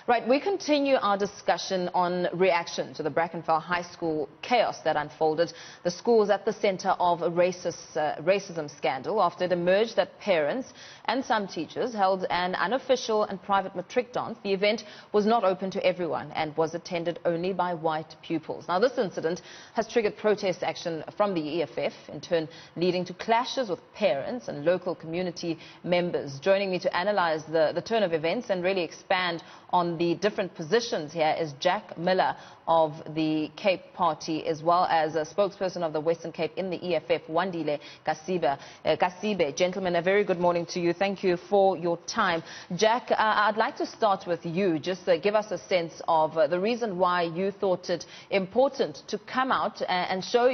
Right, we continue our discussion on reaction to the Brackenfell High School chaos that unfolded. The school is at the center of a racism scandal after it emerged that parents and some teachers held an unofficial and private matric dance. The event was not open to everyone and was attended only by white pupils. Now, this incident has triggered protest action from the EFF, in turn leading to clashes with parents and local community members. Joining me to analyze the turn of events and really expand on the different positions here is Jack Miller of the Cape Party, as well as a spokesperson of the Western Cape in the EFF, Wandile Kasibe. Gentlemen, a very good morning to you. Thank you for your time. Jack, I'd like to start with you. Just give us a sense of the reason why you thought it important to come out and show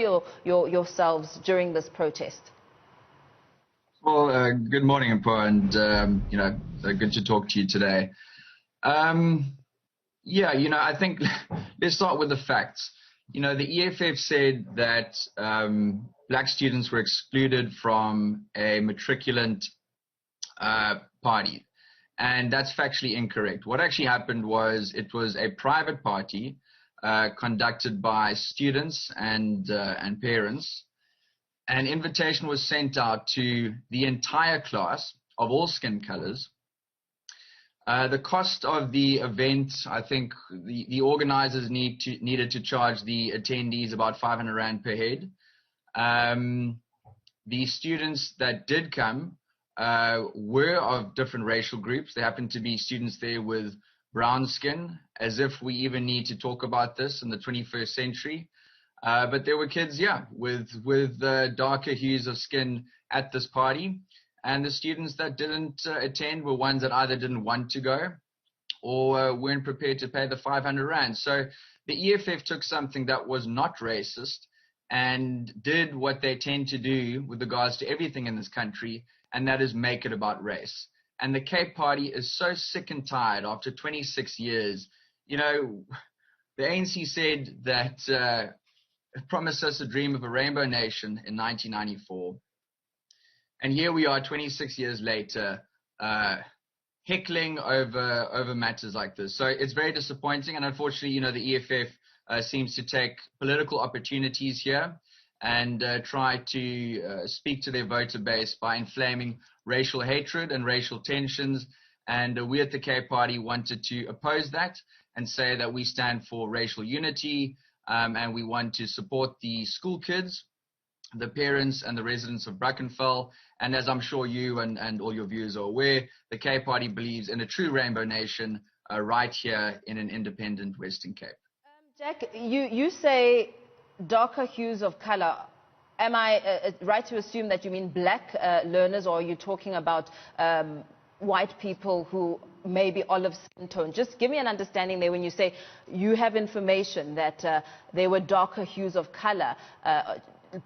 yourselves during this protest. Well, good morning, Mpo, and good to talk to you today. I think let's start with the facts. The EFF said that black students were excluded from a matriculant party, and that's factually incorrect. What actually happened was it was a private party conducted by students and parents. An invitation was sent out to the entire class of all skin colors. The cost of the event, I think the organizers needed to charge the attendees about 500 Rand per head. The students that did come were of different racial groups. There happened to be students there with brown skin, as if we even need to talk about this in the 21st century. But there were kids, with darker hues of skin at this party. And the students that didn't attend were ones that either didn't want to go or weren't prepared to pay the 500 Rand. So the EFF took something that was not racist and did what they tend to do with regards to everything in this country, and that is make it about race. And the Cape Party is so sick and tired after 26 years. The ANC said that promised us a dream of a rainbow nation in 1994. And here we are 26 years later, heckling over matters like this. So it's very disappointing. And unfortunately, the EFF seems to take political opportunities here and try to speak to their voter base by inflaming racial hatred and racial tensions. And we at the Cape Party wanted to oppose that and say that we stand for racial unity, and we want to support the school kids, the parents and the residents of Brackenfell. And as I'm sure you and all your viewers are aware, the Cape Party believes in a true rainbow nation right here in an independent Western Cape. Jack, you say darker hues of color. Am I right to assume that you mean black learners, or are you talking about white people who may be olive skin tone? Just give me an understanding there when you say you have information that there were darker hues of color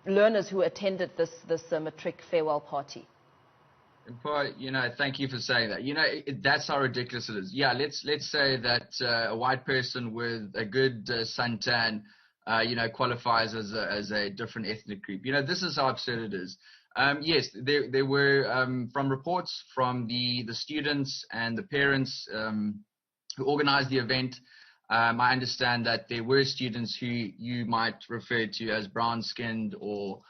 learners who attended this matric farewell party. Thank you for saying that. That's how ridiculous it is. Yeah, let's say that a white person with a good suntan, qualifies as a different ethnic group. This is how absurd it is. Yes, there were, from reports from the students and the parents who organized the event, I understand that there were students who you might refer to as brown-skinned or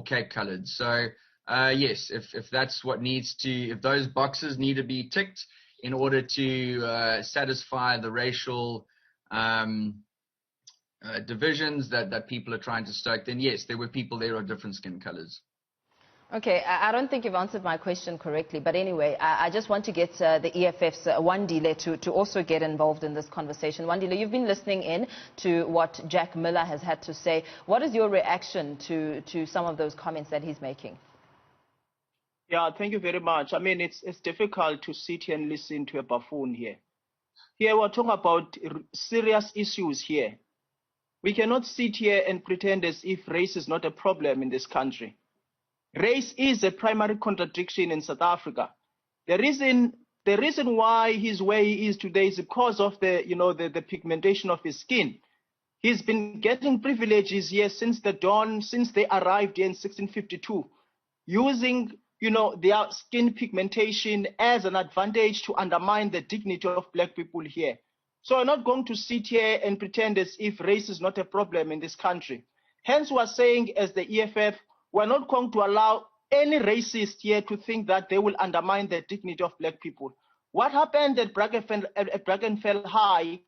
Cape-colored. So, yes, if that's what if those boxes need to be ticked in order to satisfy the racial divisions that people are trying to stoke, then yes, there were people there of different skin colors. Okay, I don't think you've answered my question correctly, but anyway, I just want to get the EFF's Wandile to also get involved in this conversation. Wandile, you've been listening in to what Jack Miller has had to say. What is your reaction to some of those comments that he's making? Yeah, thank you very much. I mean, it's difficult to sit here and listen to a buffoon here. Here we're talking about serious issues here. We cannot sit here and pretend as if race is not a problem in this country. Race is a primary contradiction in South Africa. The reason why he's where he is today is because of the pigmentation of his skin. He's been getting privileges here since the dawn, since they arrived here in 1652, using their skin pigmentation as an advantage to undermine the dignity of black people here. So we're not going to sit here and pretend as if race is not a problem in this country. Hence, we're saying as the EFF, we're not going to allow any racist here to think that they will undermine the dignity of black people. What happened at Brackenfell High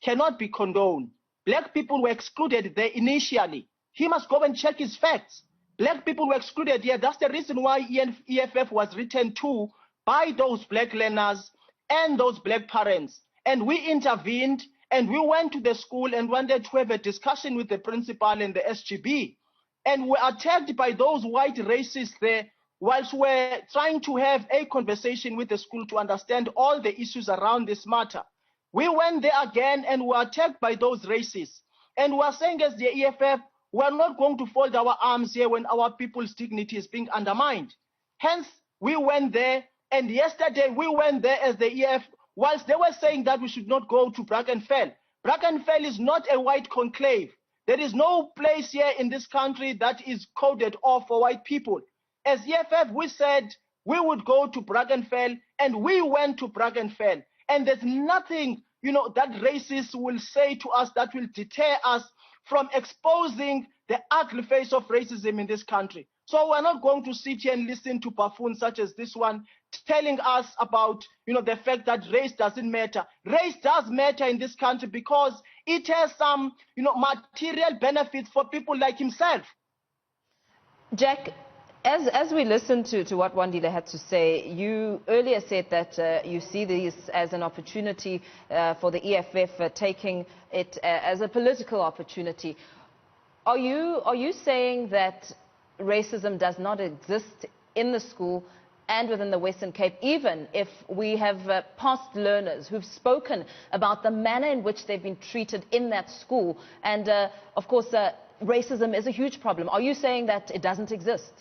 cannot be condoned. Black people were excluded there initially. He must go and check his facts. Black people were excluded here. That's the reason why EFF was written to by those black learners and those black parents. And we intervened and we went to the school and wanted to have a discussion with the principal and the SGB. And were attacked by those white racists there whilst we're trying to have a conversation with the school to understand all the issues around this matter. We went there again and were attacked by those racists. And we're saying as the EFF, we're not going to fold our arms here when our people's dignity is being undermined. Hence, we went there, and yesterday we went there as the EFF, whilst they were saying that we should not go to Brackenfell. Brackenfell is not a white conclave. There is no place here in this country that is coded off for white people. As EFF, we said we would go to Brackenfell, and we went to Brackenfell. And there's nothing, that racists will say to us that will deter us from exposing the ugly face of racism in this country. So we're not going to sit here and listen to buffoons such as this one telling us about, the fact that race doesn't matter. Race does matter in this country because it has some, material benefits for people like himself. Jack, as we listen to what Wandile had to say, you earlier said that you see this as an opportunity for the EFF, taking it as a political opportunity. Are you saying that racism does not exist in the school and within the Western Cape, even if we have past learners who've spoken about the manner in which they've been treated in that school? And of course, racism is a huge problem. Are you saying that it doesn't exist?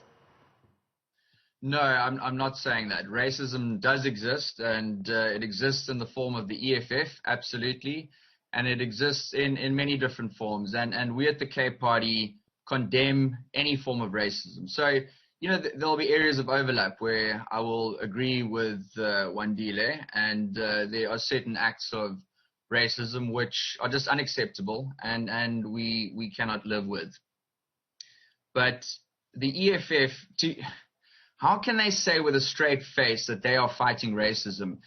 No, I'm not saying that. Racism does exist, and it exists in the form of the EFF, absolutely, and it exists in many different forms. And we at the Cape Party condemn any form of racism. So, there'll be areas of overlap where I will agree with Wandile, and there are certain acts of racism which are just unacceptable and we cannot live with. But the EFF, how can they say with a straight face that they are fighting racism?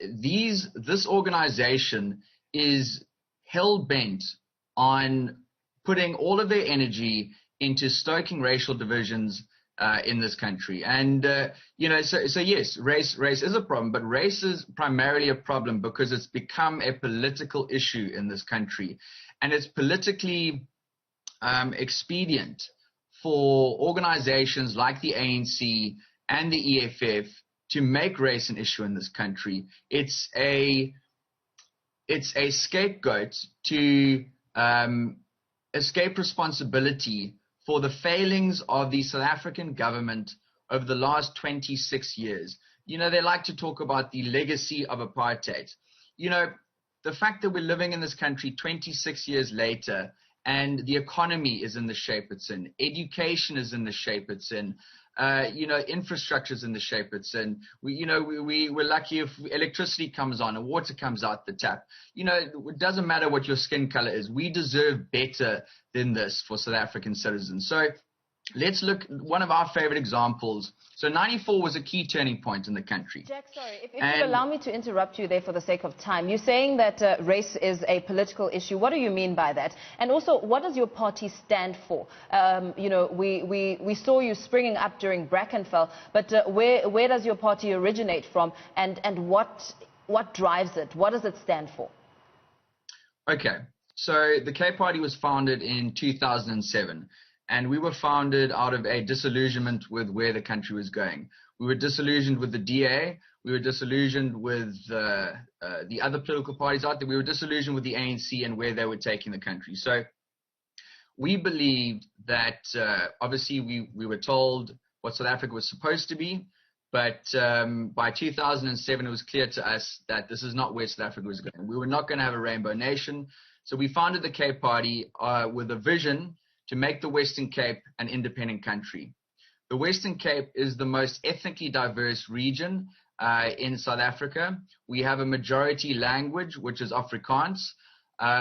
This organization is hell-bent on putting all of their energy into stoking racial divisions in this country. And, so yes, race is a problem, but race is primarily a problem because it's become a political issue in this country. And it's politically expedient for organizations like the ANC and the EFF to make race an issue in this country. It's a scapegoat to escape responsibility for the failings of the South African government over the last 26 years. They like to talk about the legacy of apartheid. The fact that we're living in this country 26 years later and the economy is in the shape it's in, education is in the shape it's in, infrastructure is in the shape it's in. We're lucky if electricity comes on and water comes out the tap. It doesn't matter what your skin color is. We deserve better than this for South African citizens. So let's look at one of our favorite examples. So 94 was a key turning point in the country. Jack, sorry, if you allow me to interrupt you there for the sake of time. You're saying that race is a political issue. What do you mean by that? And also, what does your party stand for? We saw you springing up during Brackenfell, but where does your party originate from, and what drives it? What does it stand for? Okay, so the Cape Party was founded in 2007. And we were founded out of a disillusionment with where the country was going. We were disillusioned with the DA. We were disillusioned with the other political parties out there. We were disillusioned with the ANC and where they were taking the country. So we believed that obviously we were told what South Africa was supposed to be. But by 2007, it was clear to us that this is not where South Africa was going. We were not going to have a rainbow nation. So we founded the Cape Party with a vision to make the Western Cape an independent country. The Western Cape is the most ethnically diverse region in South Africa. We have a majority language, which is Afrikaans.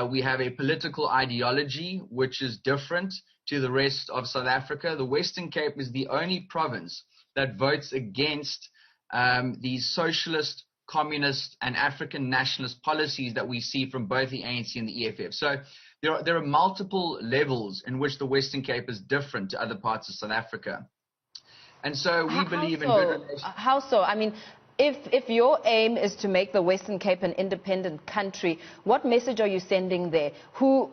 We have a political ideology, which is different to the rest of South Africa. The Western Cape is the only province that votes against the socialist, communist, and African nationalist policies that we see from both the ANC and the EFF. So there are multiple levels in which the Western Cape is different to other parts of South Africa. And so we believe in good relations. How so? I mean, if your aim is to make the Western Cape an independent country, what message are you sending there?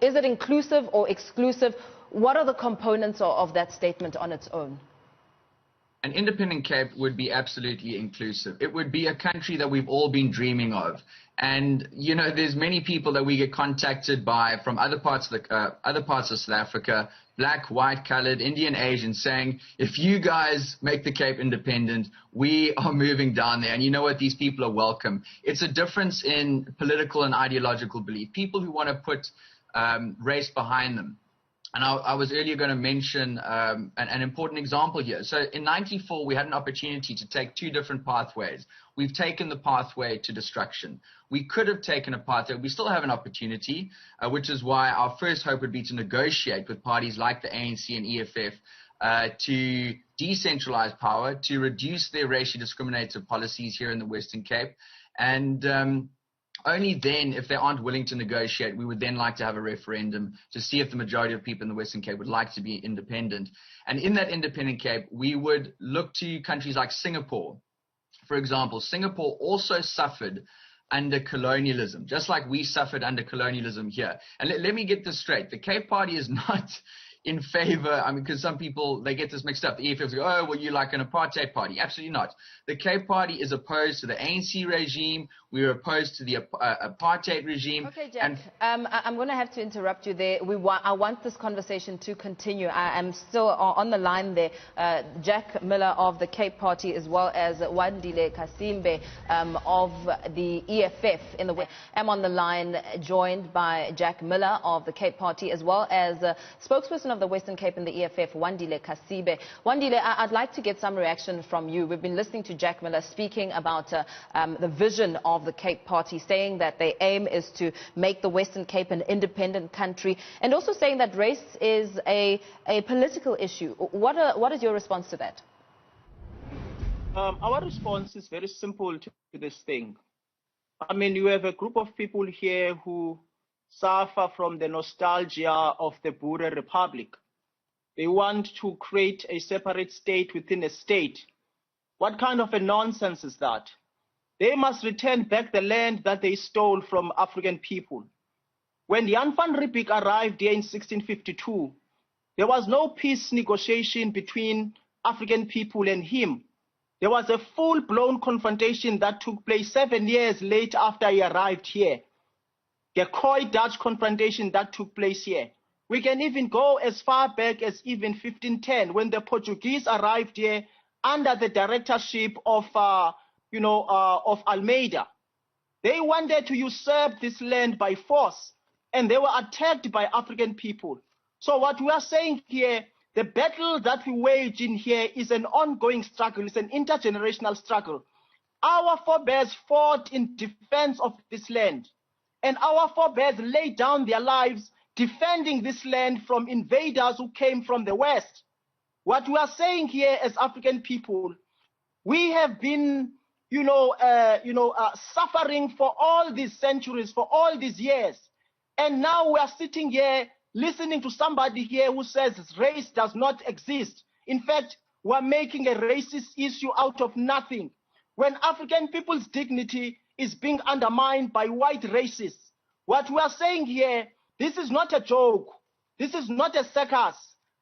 Is it inclusive or exclusive? What are the components of that statement on its own? An independent Cape would be absolutely inclusive. It would be a country that we've all been dreaming of. And, you know, there's many people that we get contacted by from other parts of South Africa, black, white, colored, Indian, Asian, saying, if you guys make the Cape independent, we are moving down there. And you know what? These people are welcome. It's a difference in political and ideological belief. People who want to put race behind them. And I was earlier going to mention an important example here. So in '94, we had an opportunity to take two different pathways. We've taken the pathway to destruction. We could have taken a pathway. We still have an opportunity, which is why our first hope would be to negotiate with parties like the ANC and EFF to decentralize power, to reduce their racially discriminative policies here in the Western Cape. And only then, if they aren't willing to negotiate, we would then like to have a referendum to see if the majority of people in the Western Cape would like to be independent. And in that independent Cape, we would look to countries like Singapore. For example, Singapore also suffered under colonialism, just like we suffered under colonialism here. And let me get this straight. The Cape Party is not in favor, I mean, because some people, they get this mixed up. The EFF go, oh, well, you're like an apartheid party. Absolutely not. The Cape Party is opposed to the ANC regime. We are opposed to the apartheid regime. Okay, Jack, I'm going to have to interrupt you there. I want this conversation to continue. I am still on the line there. Jack Miller of the Cape Party, as well as Wandile Kasibe of the EFF in the West. I'm on the line, joined by Jack Miller of the Cape Party, as well as spokesperson of the Western Cape in the EFF, Wandile Kasibe. Wandile, I'd like to get some reaction from you. We've been listening to Jack Miller speaking about the vision of the Cape Party, saying that their aim is to make the Western Cape an independent country, and also saying that race is a political issue. What is your response to that? Our response is very simple to this thing. I mean, you have a group of people here who suffer from the nostalgia of the Boer Republic. They want to create a separate state within a state. What kind of a nonsense is that? They must return back the land that they stole from African people. When Jan van Riebeeck arrived here in 1652, there was no peace negotiation between African people and him. There was a full-blown confrontation that took place 7 years later after he arrived here. The Khoi Dutch confrontation that took place here. We can even go as far back as even 1510, when the Portuguese arrived here under the directorship of Almeida. They wanted to usurp this land by force, and they were attacked by African people. So what we are saying here, the battle that we wage in here is an ongoing struggle. It's an intergenerational struggle. Our forebears fought in defense of this land, and our forebears laid down their lives defending this land from invaders who came from the West. What we are saying here as African people, we have been, suffering for all these centuries, for all these years. And now we are sitting here listening to somebody here who says race does not exist. In fact, we're making a racist issue out of nothing, when African people's dignity is being undermined by white racists. What we are saying here, this is not a joke. This is not a circus.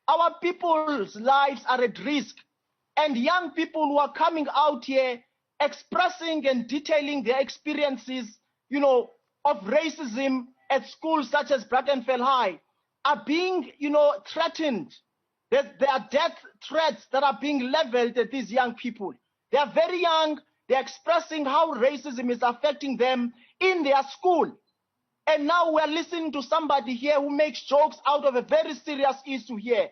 Our people's lives are at risk. And young people who are coming out here expressing and detailing their experiences, of racism at schools such as Brackenfell High are being, threatened. There are death threats that are being leveled at these young people. They are very young. They're expressing how racism is affecting them in their school. And now we're listening to somebody here who makes jokes out of a very serious issue here.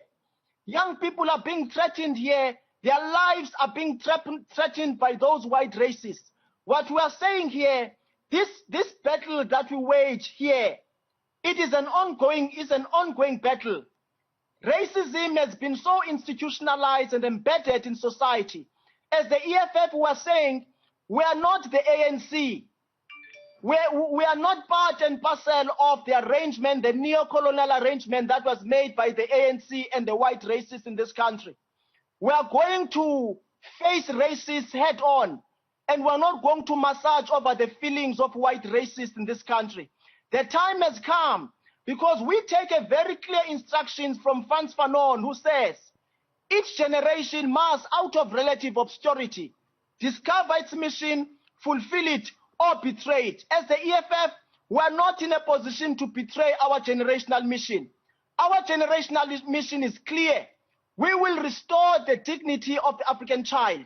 Young people are being threatened here Their lives are being threatened by those white racists. What we are saying here, this battle that we wage here, it is an ongoing battle. Racism has been so institutionalized and embedded in society. As the EFF were saying, we are not the ANC. We are not part and parcel of the arrangement, the neo-colonial arrangement that was made by the ANC and the white racists in this country. We are going to face racists head on, and we're not going to massage over the feelings of white racists in this country. The time has come, because we take a very clear instructions from Frantz Fanon, who says, each generation must, out of relative obscurity, discover its mission, fulfill it, or betray it. As the EFF, we are not in a position to betray our generational mission. Our generational mission is clear. We will restore the dignity of the African child.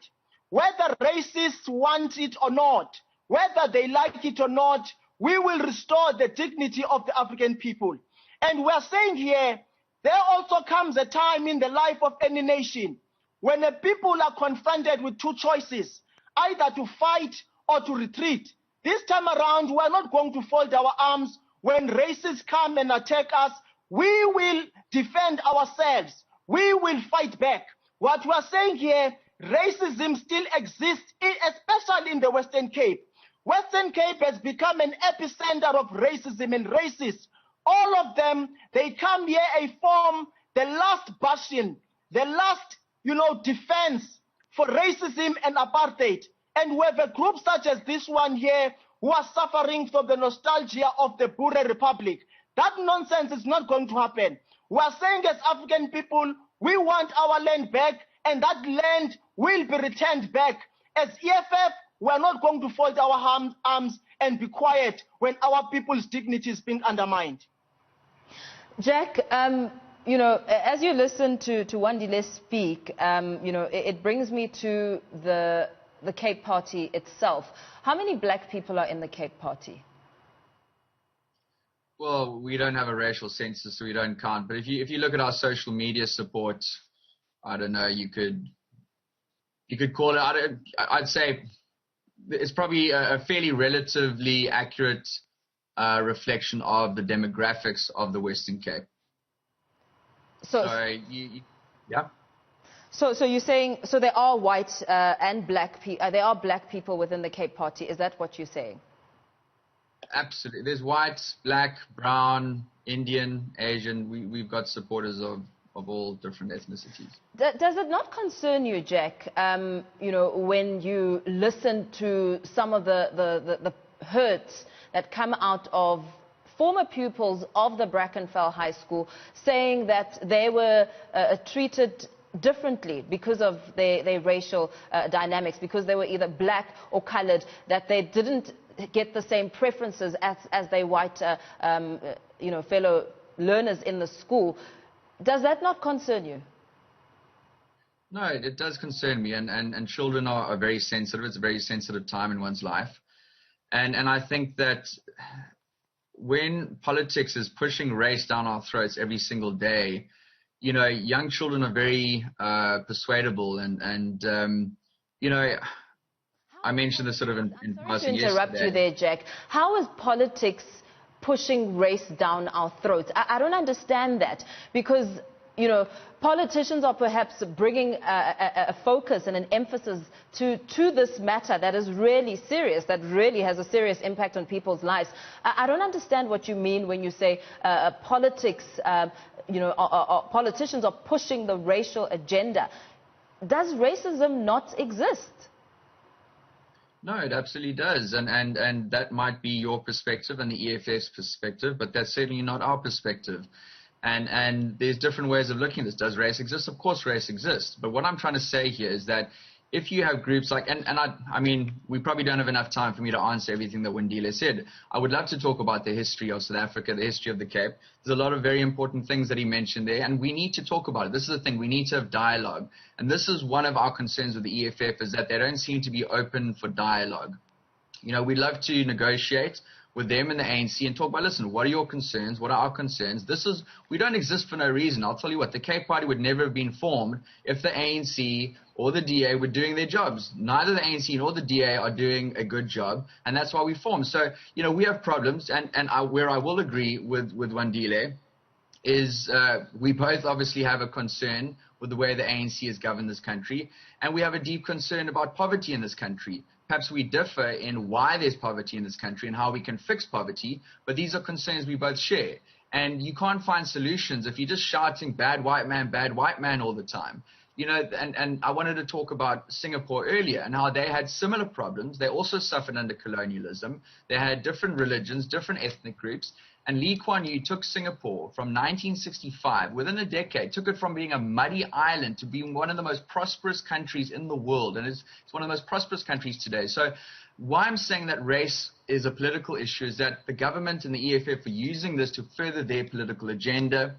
Whether racists want it or not, whether they like it or not, we will restore the dignity of the African people. And we are saying here, there also comes a time in the life of any nation when the people are confronted with two choices, either to fight or to retreat. This time around, we are not going to fold our arms. When racists come and attack us, we will defend ourselves. We will fight back. What we are saying here, racism still exists, especially in the Western Cape. Western Cape has become an epicenter of racism and racists. All of them, they come here and form the last bastion, the last, defense for racism and apartheid. And we have a group such as this one here who are suffering from the nostalgia of the Boer Republic. That nonsense is not going to happen. We are saying as African people, we want our land back, and that land will be returned back. As EFF, we are not going to fold our arms and be quiet when our people's dignity is being undermined. Jack, as you listen to Wandile speak, it brings me to the Cape Party itself. How many black people are in the Cape Party? Well, we don't have a racial census, so we don't count. But if you look at our social media support, I don't know, you could call it, I'd say it's probably a fairly relatively accurate reflection of the demographics of the Western Cape. Yeah. So you're saying, so there are white and black people, there are black people within the Cape Party. Is that what you're saying? Absolutely. There's white, black, brown, Indian, Asian. We've got supporters of all different ethnicities. Does it not concern you, Jack, when you listen to some of the hurts that come out of former pupils of the Brackenfell High School saying that they were treated differently because of their racial dynamics, because they were either black or colored, that they didn't get the same preferences as their white fellow learners in the school. Does that not concern you? No, it does concern me, and children are very sensitive. It's a very sensitive time in one's life. And I think that when politics is pushing race down our throats every single day, young children are very persuadable, and I mentioned this sort of in passing yesterday. To interrupt you there, Jack. How is politics pushing race down our throats? I don't understand that, because politicians are perhaps bringing a focus and an emphasis to this matter that is really serious, that really has a serious impact on people's lives. I don't understand what you mean when you say politics, politicians are pushing the racial agenda. Does racism not exist? No, it absolutely does, and that might be your perspective and the EFF's perspective, but that's certainly not our perspective. And there's different ways of looking at this. Does race exist? Of course race exists. But what I'm trying to say here is that if you have groups like, I mean, we probably don't have enough time for me to answer everything that Wandile said. I would love to talk about the history of South Africa, the history of the Cape. There's a lot of very important things that he mentioned there, and we need to talk about it. This is the thing. We need to have dialogue. And this is one of our concerns with the EFF, is that they don't seem to be open for dialogue. We'd love to negotiate with them and the ANC and talk about, listen, what are your concerns? What are our concerns? We don't exist for no reason. I'll tell you what, the Cape Party would never have been formed if the ANC or the DA were doing their jobs. Neither the ANC nor the DA are doing a good job, and that's why we formed. So, we have problems, and where I will agree with Wandile is we both obviously have a concern with the way the ANC has governed this country, and we have a deep concern about poverty in this country. Perhaps we differ in why there's poverty in this country and how we can fix poverty, but these are concerns we both share. And you can't find solutions if you're just shouting bad white man all the time. And I wanted to talk about Singapore earlier and how they had similar problems. They also suffered under colonialism. They had different religions, different ethnic groups. And Lee Kuan Yew took Singapore from 1965, within a decade, took it from being a muddy island to being one of the most prosperous countries in the world. And it's one of the most prosperous countries today. So why I'm saying that race is a political issue is that the government and the EFF are using this to further their political agenda.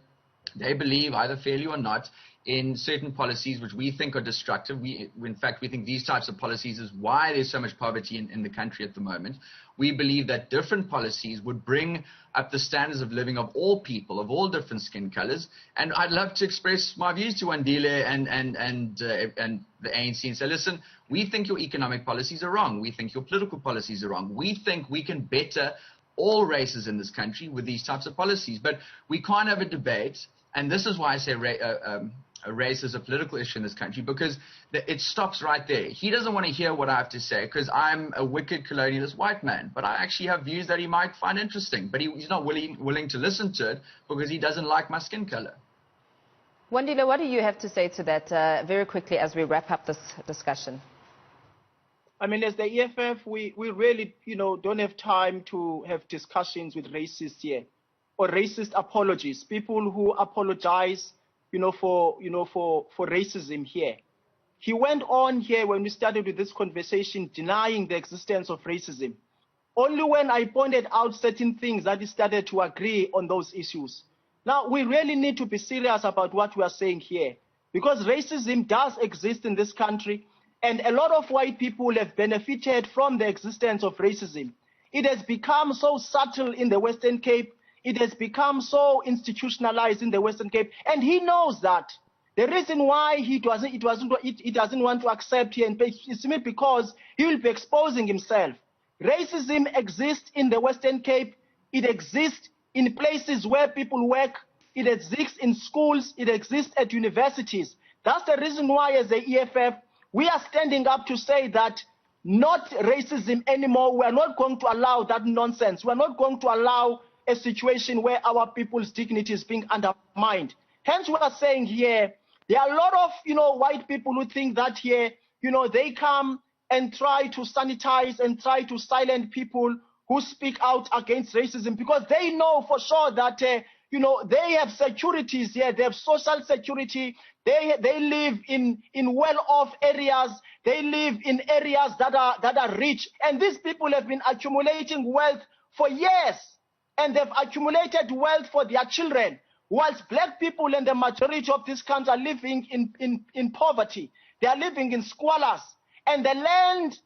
They believe, either fairly or not, in certain policies which we think are destructive. In fact, we think these types of policies is why there's so much poverty in the country at the moment. We believe that different policies would bring up the standards of living of all people, of all different skin colors. And I'd love to express my views to Wandile and the ANC and say, listen, we think your economic policies are wrong. We think your political policies are wrong. We think we can better all races in this country with these types of policies. But we can't have a debate. And this is why I say race is a political issue in this country, because it stops right there. He doesn't want to hear what I have to say because I'm a wicked colonialist white man, but I actually have views that he might find interesting, but he's not willing to listen to it because he doesn't like my skin color. Wandile, what do you have to say to that very quickly as we wrap up this discussion? I mean, as the EFF, we really, don't have time to have discussions with racists here or racist apologies, people who apologize for racism here. He went on here when we started with this conversation denying the existence of racism. Only when I pointed out certain things that he started to agree on those issues. Now, we really need to be serious about what we are saying here, because racism does exist in this country, and a lot of white people have benefited from the existence of racism. It has become so subtle in the Western Cape. It has become so institutionalized in the Western Cape, and he knows that. The reason why he doesn't want to accept here is simply because he will be exposing himself. Racism exists in the Western Cape. It exists in places where people work. It exists in schools. It exists at universities. That's the reason why, as the EFF, we are standing up to say that not racism anymore. We are not going to allow that nonsense. We are not going to allow a situation where our people's dignity is being undermined. Hence, we are saying here, there are a lot of, white people who think that here, they come and try to sanitize and try to silence people who speak out against racism, because they know for sure that, they have securities here, they have social security, they live in well-off areas, they live in areas that are rich, and these people have been accumulating wealth for years, and they've accumulated wealth for their children. Whilst black people and the majority of this country are living in poverty, they are living in squalors, and the land,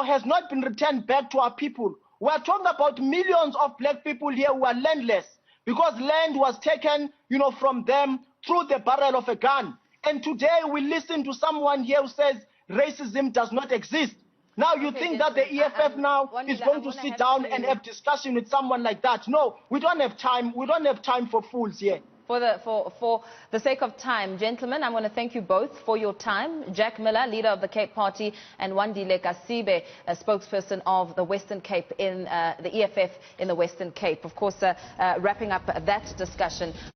has not been returned back to our people. We are talking about millions of black people here who are landless because land was taken, from them through the barrel of a gun. And today we listen to someone here who says racism does not exist. Now you think that the EFF now is going to sit down and have discussion with someone like that? No, we don't have time. We don't have time for fools here. For the sake of time, gentlemen, I want to thank you both for your time. Jack Miller, leader of the Cape Party, and Wandile Kasibe, a spokesperson of the Western Cape in the EFF in the Western Cape. Of course, wrapping up that discussion.